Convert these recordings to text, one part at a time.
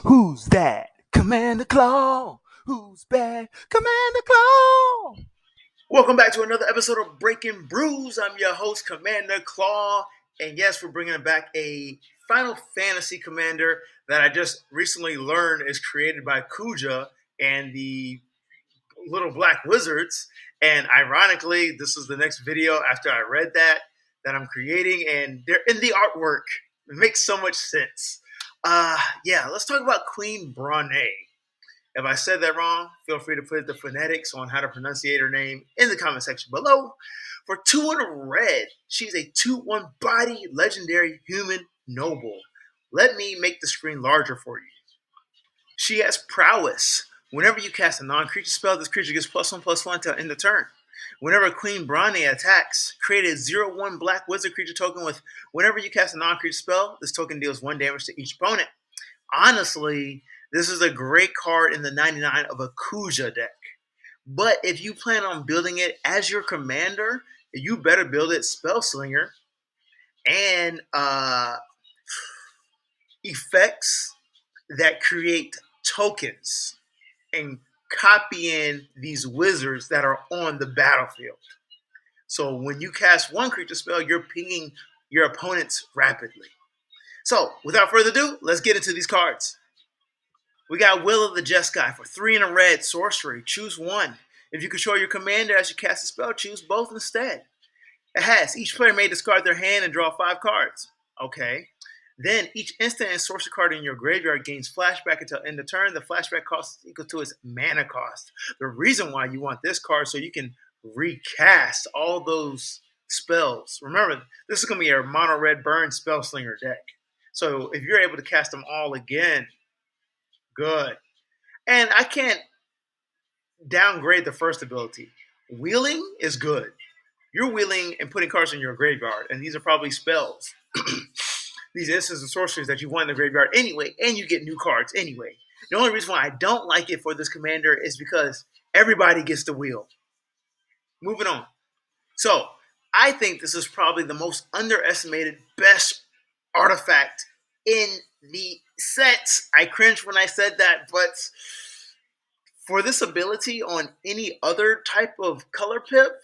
Who's that? Commander Claw. Who's bad? Commander Claw. Welcome back to another episode of Breaking Brews. I'm your host, Commander Claw. And yes, we're bringing back a Final Fantasy commander that I just recently learned is created by Kuja and the Little Black Wizards. And ironically, this is the next video after I read that I'm creating, and they're in the artwork. It makes so much sense. Let's talk about Queen Brahne. If I said that wrong, feel free to put the phonetics on how to pronunciate her name in the comment section below. For 2 in a red, she's a 2/1 body legendary human noble. Let me make the screen larger for you. She has prowess. Whenever you cast a non-creature spell, this creature gets +1/+1 until end of turn. Whenever Queen Brahne attacks, create a 0/1 black wizard creature token with whenever you cast a non-creature spell, this token deals 1 damage to each opponent. Honestly, this is a great card in the 99 of a Kuja deck. But if you plan on building it as your commander, you better build it Spellslinger and effects that create tokens and copying these wizards that are on the battlefield. So when you cast 1 creature spell, you're pinging your opponents rapidly. So without further ado, let's get into these cards. We got Will of the Jeskai for 3 in a red, sorcery. Choose 1. If you control your commander as you cast a spell, choose both instead. It has each player may discard their hand and draw 5 cards. Okay. Then each instant and sorcery card in your graveyard gains flashback until end of turn. The flashback cost is equal to its mana cost. The reason why you want this card so you can recast all those spells. Remember, this is going to be a mono red burn Spellslinger deck. So if you're able to cast them all again, good. And I can't downgrade the first ability. Wheeling is good. You're wheeling and putting cards in your graveyard, and these are probably spells. These instants and sorceries that you want in the graveyard anyway, and you get new cards anyway. The only reason why I don't like it for this commander is because everybody gets to wheel. Moving on. So, I think this is probably the most underestimated, best artifact in the sets. I cringe when I said that, but for this ability on any other type of color pip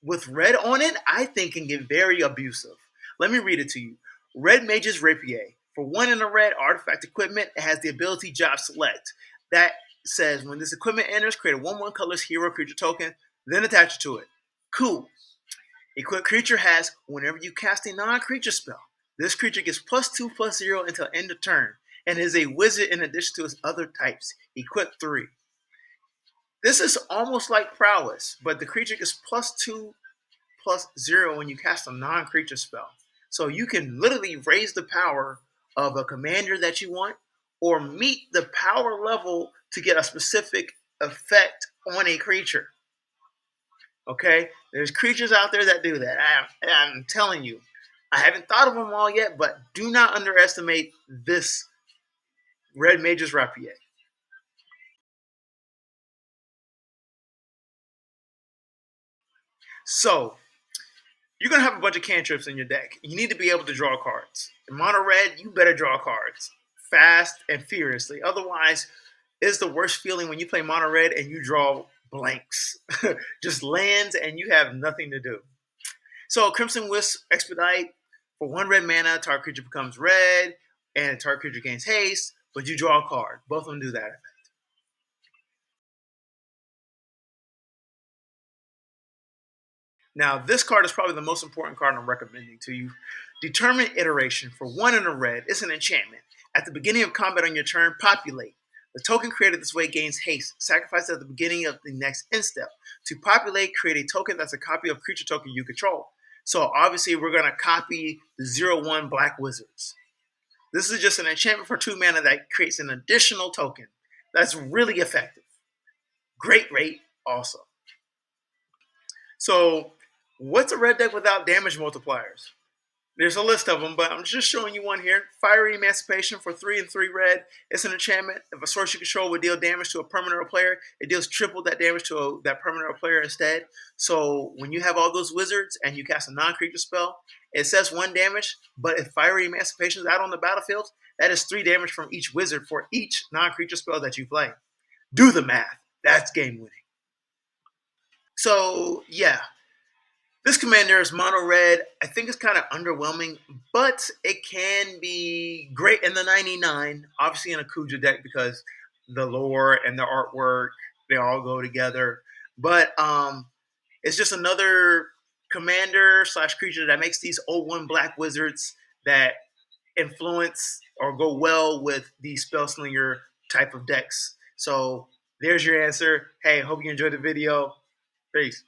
with red on it, I think can get very abusive. Let me read it to you. Red Mage's Rapier. For 1 in a red artifact equipment, it has the ability Job Select. That says when this equipment enters, create a 1/1 colorless hero creature token, then attach it to it. Cool. Equipped creature has whenever you cast a non-creature spell, this creature gets +2/+0 until end of turn, and is a wizard in addition to its other types. Equip 3. This is almost like prowess, but the creature gets +2/+0 when you cast a non-creature spell. So you can literally raise the power of a commander that you want, or meet the power level to get a specific effect on a creature. Okay? There's creatures out there that do that. I'm telling you. I haven't thought of them all yet, but do not underestimate this Red Mage's Rapier. So, you're going to have a bunch of cantrips in your deck. You need to be able to draw cards. In mono red, you better draw cards fast and furiously. Otherwise, it's the worst feeling when you play mono red and you draw blanks. Just lands and you have nothing to do. So Crimson Wisp Expedite, for 1 red mana, target creature becomes red, and target creature gains haste, but you draw a card. Both of them do that effect. Now, this card is probably the most important card I'm recommending to you. Determined Iteration, for 1 in a red, it's an enchantment. At the beginning of combat on your turn, populate. The token created this way gains haste. Sacrifice at the beginning of the next end step. To populate, create a token that's a copy of creature token you control. So obviously we're going to copy the 0/1 Black Wizards. This is just an enchantment for 2 mana that creates an additional token. That's really effective. Great rate also. So what's a red deck without damage multipliers? There's a list of them, but I'm just showing you one here. Fiery Emancipation for 3 and 3 red. It's an enchantment. If a source you control would deal damage to a permanent or player, it deals triple that damage to that permanent or player instead. So when you have all those wizards and you cast a non-creature spell, it says 1 damage, but if Fiery Emancipation is out on the battlefield, That is 3 damage from each wizard for each non-creature spell that you play. Do the math. That's game winning. So, yeah. This commander is mono red. I think it's kind of underwhelming, but it can be great in the 99. Obviously in a Kuja deck because the lore and the artwork, they all go together. But it's just another commander / creature that makes these 0-1 black wizards that influence or go well with the Spellslinger type of decks. So there's your answer. Hey, hope you enjoyed the video. Peace.